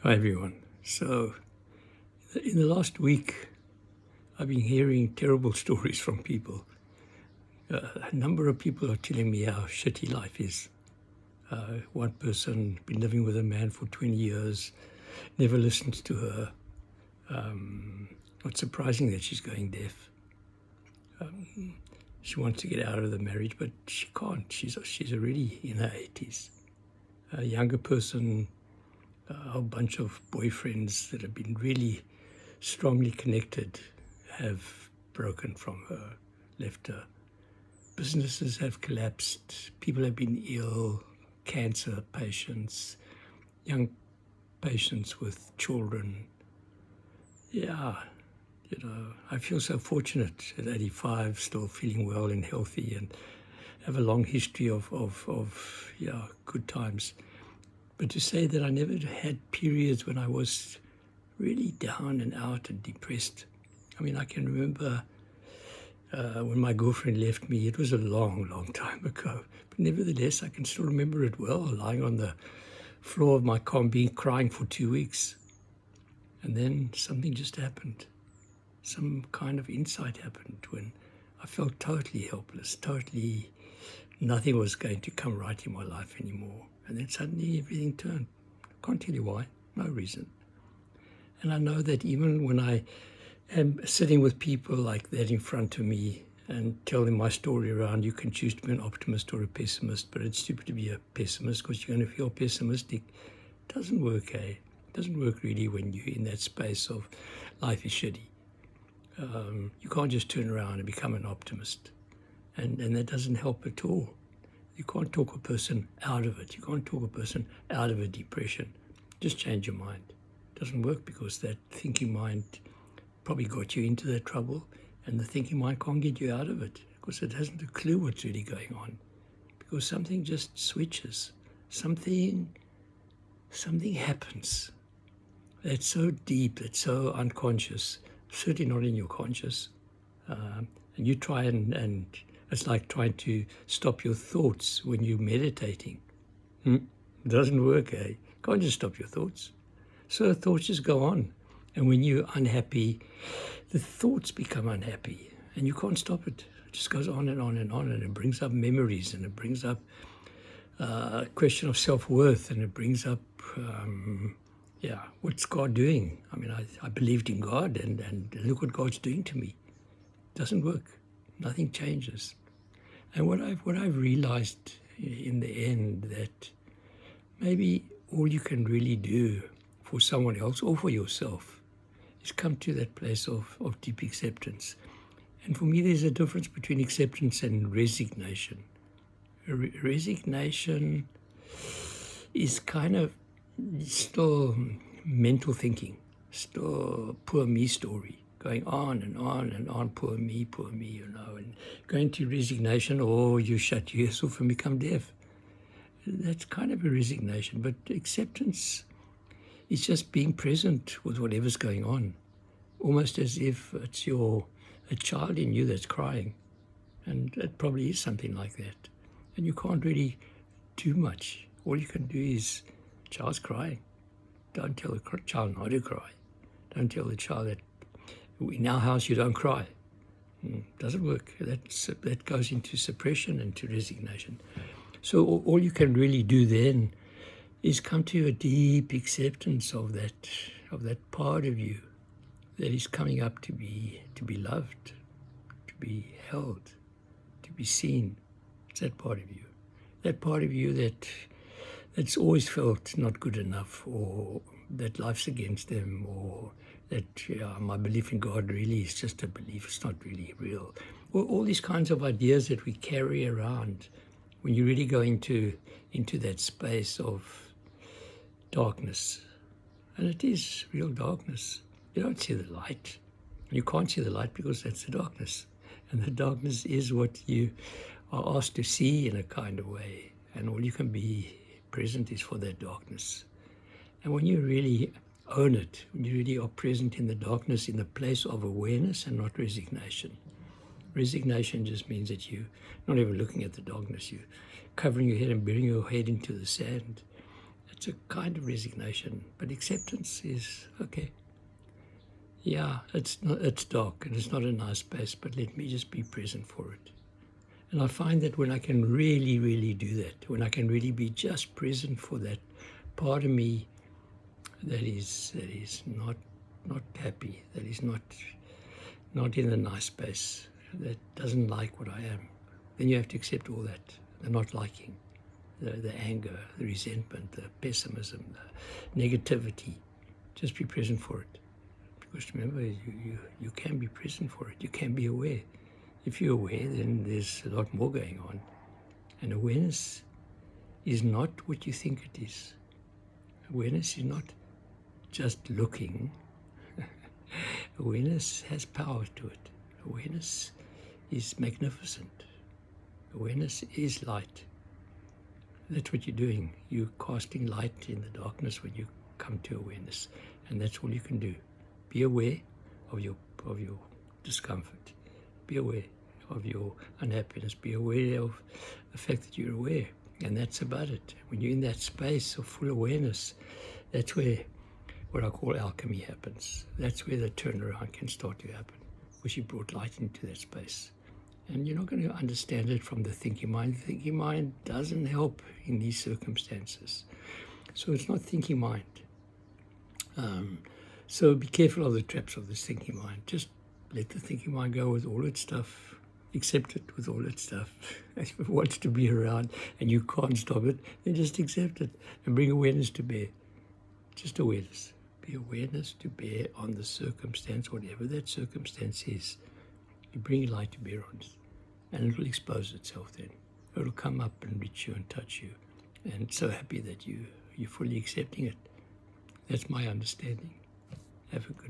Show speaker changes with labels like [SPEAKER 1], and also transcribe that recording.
[SPEAKER 1] Hi everyone. So, in the last week, I've been hearing terrible stories from people. A number of people are telling me how shitty life is. One person been living with a man for 20 years, never listens to her. Not surprising that she's going deaf. She wants to get out of the marriage, but she can't. She's already in her 80s. A younger person, a whole bunch of boyfriends that have been really strongly connected have broken from her, left her. Businesses have collapsed. People have been ill, cancer patients, young patients with children. Yeah, I feel so fortunate at 85, still feeling well and healthy, and have a long history of good times. But to say that I never had periods when I was really down and out and depressed. I mean, I can remember when my girlfriend left me. It was a long, long time ago. But nevertheless, I can still remember it well, lying on the floor of my combi, crying for 2 weeks. And then something just happened. Some kind of insight happened when I felt totally helpless, totally nothing was going to come right in my life anymore. And then suddenly everything turned. Can't tell you why, no reason. And I know that even when I am sitting with people like that in front of me and tell them my story around, you can choose to be an optimist or a pessimist, but it's stupid to be a pessimist because you're going to feel pessimistic. It doesn't work, eh? It doesn't work really when you're in that space of life is shitty. You can't just turn around and become an optimist. And that doesn't help at all. You can't talk a person out of it. You can't talk a person out of a depression. Just change your mind. It doesn't work because that thinking mind probably got you into that trouble, and the thinking mind can't get you out of it because it hasn't a clue what's really going on, because something just switches. Something happens that's so deep, that's so unconscious, certainly not in your conscious. And you try and it's like trying to stop your thoughts when you're meditating. It doesn't work, eh? You can't just stop your thoughts. So thoughts just go on. And when you're unhappy, the thoughts become unhappy. And you can't stop it. It just goes on and on and on. And it brings up memories, and it brings up a question of self-worth, and it brings up, what's God doing? I mean, I believed in God, and look what God's doing to me. It doesn't work. Nothing changes. And what I've realized in the end, that maybe all you can really do for someone else or for yourself is come to that place of deep acceptance. And for me, there's a difference between acceptance and resignation. Resignation is kind of still mental thinking, still poor me story, going on and on and on, poor me, and going to resignation, or you shut your ears off and become deaf. That's kind of a resignation. But acceptance is just being present with whatever's going on, almost as if it's a child in you that's crying. And it probably is something like that. And you can't really do much. All you can do is, child's crying. Don't tell the child not to cry. Don't tell the child that in our house you don't cry. Doesn't work. That goes into suppression and to resignation. So all you can really do then is come to a deep acceptance of that part of you that is coming up to be loved, to be held, to be seen. It's that part of you. That part of you that's always felt not good enough, or that life's against them, or that my belief in God really is just a belief, it's not really real. All these kinds of ideas that we carry around when you really go into that space of darkness. And it is real darkness. You don't see the light. You can't see the light because that's the darkness. And the darkness is what you are asked to see in a kind of way. And all you can be present is for that darkness. And when you really own it, when you really are present in the darkness in the place of awareness and not resignation. Resignation just means that you're not even looking at the darkness. You're covering your head and burying your head into the sand. It's a kind of resignation, but acceptance is, okay, yeah, it's dark and it's not a nice space, but let me just be present for it. And I find that when I can really, really do that, when I can really be just present for that part of me that is not happy, that is not in a nice space, that doesn't like what I am, then you have to accept all that, the not liking, the anger, the resentment, the pessimism, the negativity. Just be present for it. Because remember, you can be present for it. You can be aware. If you're aware, then there's a lot more going on. And awareness is not what you think it is. Awareness is not just looking. Awareness has power to it. Awareness is magnificent. Awareness is light. That's what you're doing. You're casting light in the darkness when you come to awareness. And that's all you can do. Be aware of your discomfort. Be aware of your unhappiness. Be aware of the fact that you're aware. And that's about it. When you're in that space of full awareness, that's where what I call alchemy happens. That's where the turnaround can start to happen, because you brought light into that space. And you're not going to understand it from the thinking mind. The thinking mind doesn't help in these circumstances. So it's not thinking mind. So be careful of the traps of this thinking mind. Just let the thinking mind go with all its stuff. Accept it with all its stuff. If it wants to be around and you can't stop it, then just accept it and bring awareness to bear. Just awareness. Be awareness to bear on the circumstance, whatever that circumstance is. You bring light to bear on it, and it will expose itself then. It will come up and reach you and touch you. And so happy that you're fully accepting it. That's my understanding. Have a good